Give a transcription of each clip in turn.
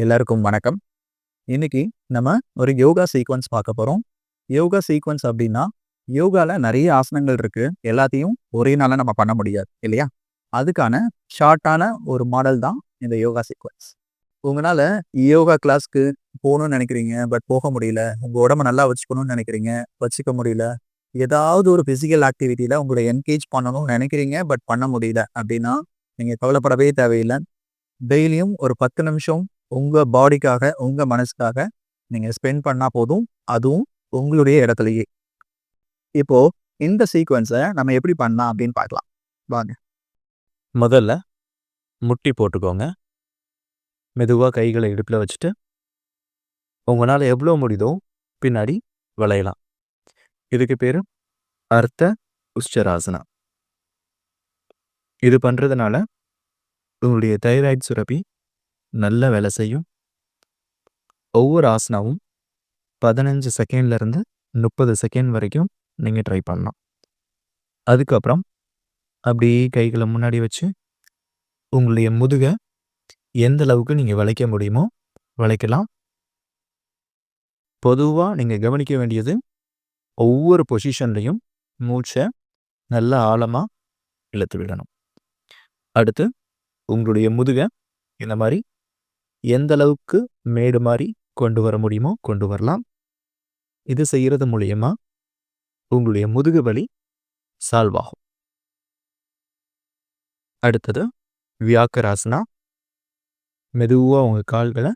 எல்லாருக்கும் வணக்கம். இன்னைக்கு நம்ம ஒரு யோகா சீக்வென்ஸ் பார்க்க போறோம். யோகா சீக்வென்ஸ் அப்படின்னா, யோகால நெறைய ஆசனங்கள் இருக்கு. எல்லாத்தையும் ஒரே நாள்ல நம்ம பண்ண முடியாது இல்லையா? அதுக்கான ஷார்ட்டான ஒரு மாடல் தான் இந்த யோகா சீக்வென்ஸ். உங்களால யோகா கிளாஸ்க்கு போணும்னு நெனைக்கிறீங்க. பட் போக முடியல. உங்க உடம்ப நல்லா வச்சுக்கணும்னு நெனைக்கிறீங்க. வச்சுக்க முடியல. ஏதாவது ஒரு பிசிக்கல் ஆக்டிவிட்டில உங்கள என்கேஜ் பண்ணணும்னு நெனைக்கிறீங்க. பட் பண்ண முடியல அப்படின்னா, நீங்க கவலைப்படவே தேவையில்ல. டெய்லியும் ஒரு 10 நிமிஷம் உங்க பாடிக்காக, உங்க மனசுக்காக நீங்க ஸ்பெண்ட் பண்ணா போதும். அதுவும் உங்களுடைய இடத்திலேயே. இப்போ இந்த சீக்வென்ஸ நம்ம எப்படி பண்ணலாம் அப்படின்னு பார்க்கலாம். வாங்க. முதல்ல முட்டி போட்டுக்கோங்க. மெதுவா கைகள இடுப்புல வச்சுட்டு, உங்களால எவ்வளோ முடியுதோ பின்னாடி வளையலாம். இதுக்கு பேரு அர்த்த உஷ்சராசனா. இது பண்றதுனால உங்களுடைய தைராய்டு சுரப்பி நல்ல வேலை செய்யும். ஒவ்வொரு ஆசனாவும் 15 செகண்ட்ல இருந்து 30 செகண்ட் வரைக்கும் நீங்க ட்ரை பண்ணலாம். அதுக்கப்புறம் அப்படியே கைகளை முன்னாடி வச்சு உங்களுடைய முதுக எந்த அளவுக்கு நீங்க வளைக்க முடியுமோ வளைக்கலாம். பொதுவா நீங்க கவனிக்க வேண்டியது, ஒவ்வொரு பொசிஷன்லையும் மூச்சை நல்லா ஆழமா இழுத்து விடணும். அடுத்து உங்களுடைய முதுக இந்த மாதிரி எந்த அளவுக்கு மேடு மாதிரி கொண்டு வர முடியுமோ கொண்டு வரலாம். இது செய்யறது மூலியமா உங்களுடைய முதுகு வலி சால்வ் ஆகும். அடுத்தது வியாக்கராசனா. மெதுவா உங்க கால்களை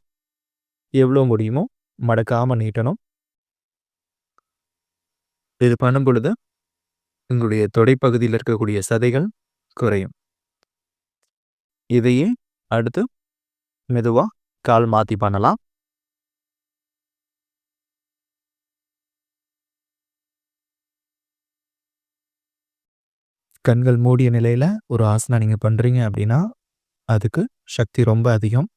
எவ்வளோ முடியுமோ மடக்காம நீட்டணும். இது பண்ணும் பொழுது உங்களுடைய தொடைப்பகுதியில் இருக்கக்கூடிய சதைகள் குறையும். இதையே அடுத்து மெதுவா கால் மாத்தி பண்ணலாம். கண்கள் மூடிய நிலையில ஒரு ஆசனா நீங்க பண்றீங்க அப்படின்னா அதுக்கு சக்தி ரொம்ப அதிகம்.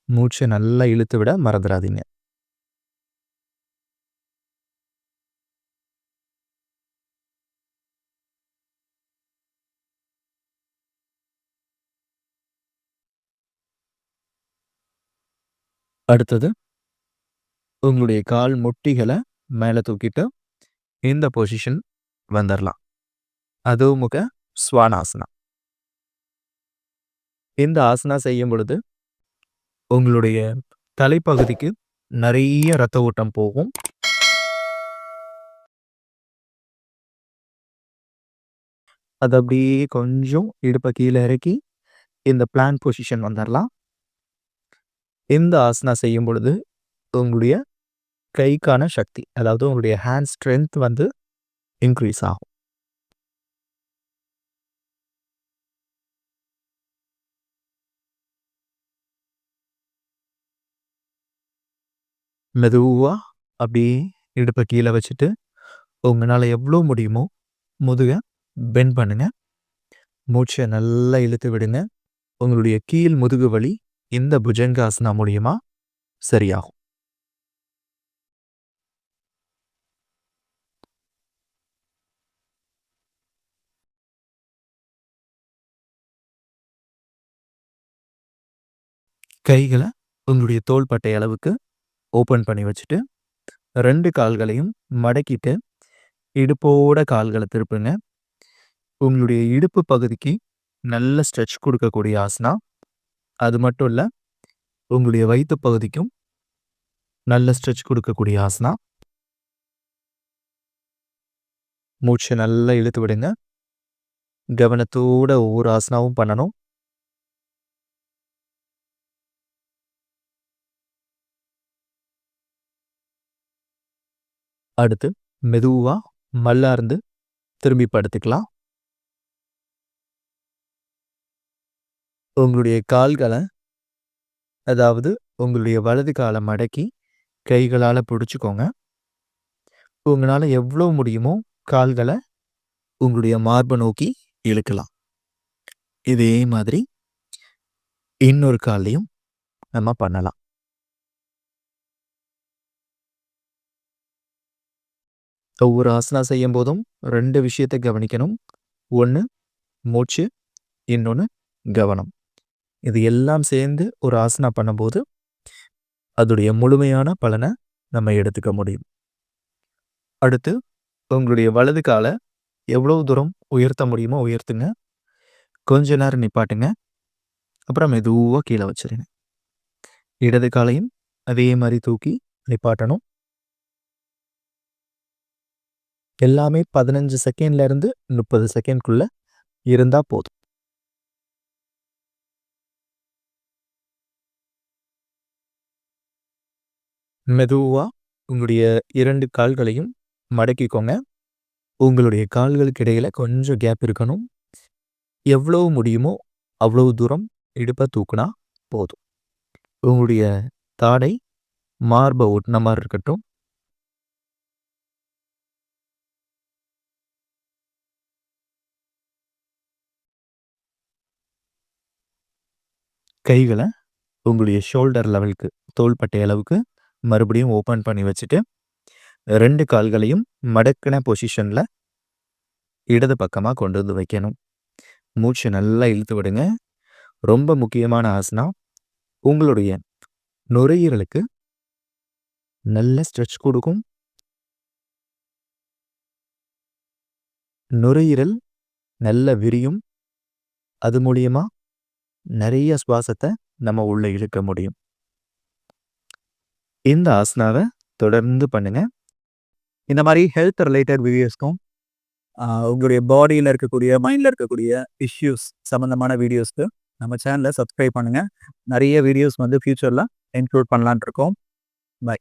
மூச்சை நல்லா இழுத்து விட மறந்துடாதீங்க. அடுத்தது உங்களுடைய கால் முட்டிகளை மேலே தூக்கிட்டு இந்த பொசிஷன் வந்துடலாம். அதோமுக ஸ்வானாசனா. இந்த ஆசனா செய்யும் பொழுது உங்களுடைய தலைப்பகுதிக்கு நிறைய ரத்த ஓட்டம் போகும். அது அப்படியே கொஞ்சம் இடுப்பை கீழே இறக்கி இந்த பிளான் பொசிஷன் வந்துடலாம். இந்த ஆசனா செய்யும் பொழுது உங்களுடைய கைக்கான சக்தி, அதாவது உங்களுடைய ஹேண்ட் ஸ்ட்ரென்த் வந்து இன்க்ரீஸ் ஆகும். மெதுவா அப்படியே இடுப்பை கீழே வச்சுட்டு உங்களால் எவ்வளோ முடியுமோ முதுக பெண்ட் பண்ணுங்க. மூச்சை நல்லா இழுத்து விடுங்க. உங்களுடைய கீழ் முதுகு வலி இந்த புஜங்காசனா மூலியமா சரியாகும். கைகளை உங்களுடைய தோள்பட்டை அளவுக்கு ஓப்பன் பண்ணி வச்சுட்டு 2 கால்களையும் மடக்கிட்டு இடுப்போட கால்களை திருப்புங்க. உங்களுடைய இடுப்பு பகுதிக்கு நல்ல ஸ்ட்ரெச் கொடுக்கக்கூடிய ஆசனா. அது மட்டும் இல்லை, உங்களுடைய வயிற்று பகுதிக்கும் நல்ல ஸ்ட்ரெச் கொடுக்கக்கூடிய ஆசனா. மூச்சை நல்லா இழுத்து விடுங்க. கவனத்தோட ஒவ்வொரு ஆசனாவும் பண்ணணும். அடுத்து மெதுவா மல்லார்ந்து திரும்பி படுத்துக்கலாம். உங்களுடைய கால்களை, அதாவது உங்களுடைய வலது காலை மடக்கி கைகளால் பிடிச்சிக்கோங்க. உங்களால் எவ்வளோ முடியுமோ கால்களை உங்களுடைய மார்பை நோக்கி இழுக்கலாம். இதே மாதிரி இன்னொரு காலையும் நம்ம பண்ணலாம். ஒவ்வொரு ஆசனா செய்யும் போதும் 2 விஷயத்தை கவனிக்கணும். ஒன்று மூச்சு, இன்னொன்று கவனம். இது எல்லாம் சேர்ந்து ஒரு ஆசனா பண்ணும்போது அதோடைய முழுமையான பலனை நம்ம எடுத்துக்க முடியும். அடுத்து உங்களுடைய வலது காலை எவ்வளவு தூரம் உயர்த்த முடியுமோ உயர்த்துங்க. கொஞ்ச நேரம் நிப்பாட்டுங்க. அப்புறம் மெதுவாக கீழே வச்சிருங்க. இடது காலையும் அதே மாதிரி தூக்கி நிப்பாட்டணும். எல்லாமே 15 செகண்ட்ல இருந்து 30 செகண்ட்குள்ள இருந்தா போதும். மெதுவா உங்களுடைய 2 கால்களையும் மடக்கிக்கோங்க. உங்களுடைய கால்களுக்கு இடையில கொஞ்சம் கேப் இருக்கணும். எவ்வளவு முடியுமோ அவ்வளவு தூரம் இடுப்பை தூக்குனா போதும். உங்களுடைய தாடை மார்பை ஒட்டின மாதிரி இருக்கட்டும். கைகளை உங்களுடைய ஷோல்டர் லெவலுக்கு, தோள்பட்டை அளவுக்கு மறுபடியும் ஓப்பன் பண்ணி வச்சுட்டு 2 கால்களையும் மடக்கின பொசிஷனில் இடது பக்கமாக கொண்டு வந்து வைக்கணும். மூச்சு நல்லா இழுத்து விடுங்க. ரொம்ப முக்கியமான ஆசனா. உங்களுடைய நுரையீரலுக்கு நல்ல ஸ்ட்ரெச் கொடுக்கும். நுரையீரல் நல்ல விரியும். அது மூலியமா நிறைய சுவாசத்தை நம்ம உள்ள இழுக்க முடியும். இந்த ஆசனாவை தொடர்ந்து பண்ணுங்க. இந்த மாதிரி ஹெல்த் ரிலேட்டட் வீடியோஸ்க்கும் உங்களுடைய பாடியில் இருக்கக்கூடிய மைண்டில் இருக்கக்கூடிய இஷ்யூஸ் சம்மந்தமான வீடியோஸ்க்கு நம்ம சேனலை சப்ஸ்கிரைப் பண்ணுங்கள். நிறைய வீடியோஸ் வந்து ஃப்யூச்சரில் இன்க்ளூட் பண்ணலான் இருக்கோம். பை.